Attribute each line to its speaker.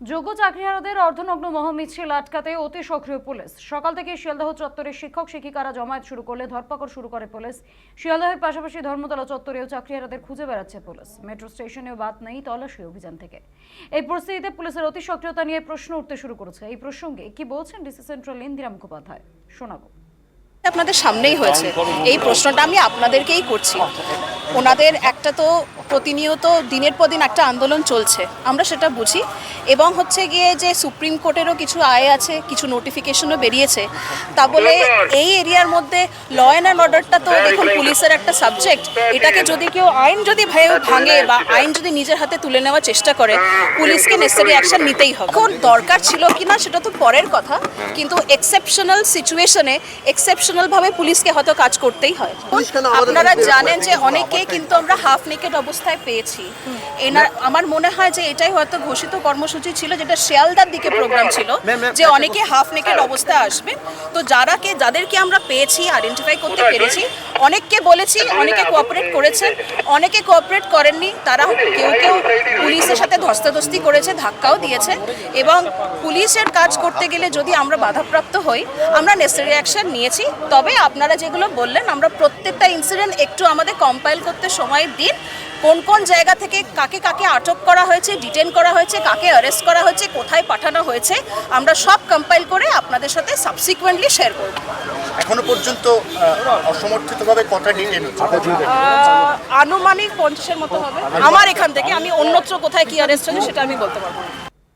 Speaker 1: যোগ্য চাকরিহারাদের অর্ধনগ্ন মহামিছিল আটকাতে অতি সক্রিয় পুলিশ। সকাল থেকে শিয়ালদহ চত্বরে শিক্ষক শিক্ষিকারা জমায়েত শুরু করলে ধরপাকড় শুরু করে পুলিশ। শিয়ালদহের পাশাপাশি ধর্মতলা চত্বরেও চাকরিহারাদের খুঁজে বেড়াচ্ছে পুলিশ। মেট্রো স্টেশনেও বাদ নেই তল্লাশি অভিযান থেকে। এই পরিস্থিতিতে পুলিশের অতি সক্রিয়তা নিয়ে প্রশ্ন উঠতে শুরু করেছে। এই প্রসঙ্গে কি বলছেন ডিসি সেন্ট্রাল ইন্দিরা মুখোপাধ্যায়, শোনাবো।
Speaker 2: আপনাদের সামনেই হয়েছে, এই প্রশ্নটা আমি আপনাদেরকেই করছি। ওনাদের একটা তো প্রতিনিয়ত দিনের পর দিন একটা আন্দোলন চলছে, আমরা সেটা বুঝি, এবং হচ্ছে গিয়ে যে সুপ্রিম কোর্টেরও কিছু আয় আছে, কিছু নোটিফিকেশনও বেরিয়েছে। তা বলে এই এরিয়ার মধ্যে ল অ্যান্ড অর্ডারটা তো দেখুন পুলিশের একটা সাবজেক্ট। এটাকে যদি কেউ আইন যদি ভাঙে বা আইন যদি নিজের হাতে তুলে নেওয়ার চেষ্টা করে, পুলিশকে নেসেসারি অ্যাকশন নিতেই হবে। এখন দরকার ছিল কিনা সেটা তো পরের কথা, কিন্তু এক্সেপশনাল সিচুয়েশনে এক্সেপশনালভাবে পুলিশকে হয়তো কাজ করতেই হয়। আপনারা জানেন যে অনেকে কিন্তু আমরা হাফ নেকেড অবস্থায় পেয়েছি। আমার মনে হয় যে এটাই হয়তো ঘোষিত কর্মসূচি ছিল, যেটা শিয়ালদার দিকে প্রোগ্রাম ছিল, যে অনেকে হাফ নেকেড অবস্থায় আসবে। তো যাদেরকে আমরা পেয়েছি, আইডেন্টিফাই করতে পেরেছি, অনেককে বলেছি, অনেকে কোঅপারেট করেছেন, অনেকে কোঅপারেট করেননি। তারা কেউ পুলিশের সাথে ধস্তাধস্তি করেছে, ধাক্কাও দিয়েছে, এবং পুলিশের কাজ করতে গেলে যদি আমরা বাধাপ্রাপ্ত হই, আমরা নেসেসারি অ্যাকশন নিয়েছি। তবে আপনারা যেগুলো বললেন, আমরা প্রত্যেকটা ইনসিডেন্ট একটু আমাদের কম্পাইল করতে সময় দিন। কোন কোন জায়গা থেকে কাকে কাকে আটক করা হয়েছে, ডিটেন করা হয়েছে, কাকে অ্যারেস্ট করা হয়েছে, কোথায় পাঠানো হয়েছে, আমরা সব কম্পাইল করে আপনাদের সাথে সাবসিকুয়েন্টলি শেয়ার করব।
Speaker 3: এখনো পর্যন্ত অসমর্থিতভাবে কটা ডিটেন হচ্ছে?
Speaker 2: আনুমানিক 50-এর মতো হবে আমার এখান থেকে। আমি অন্যত্র কোথায় কি অ্যারেস্ট হয়েছে সেটা আমি বলতে পারবো না।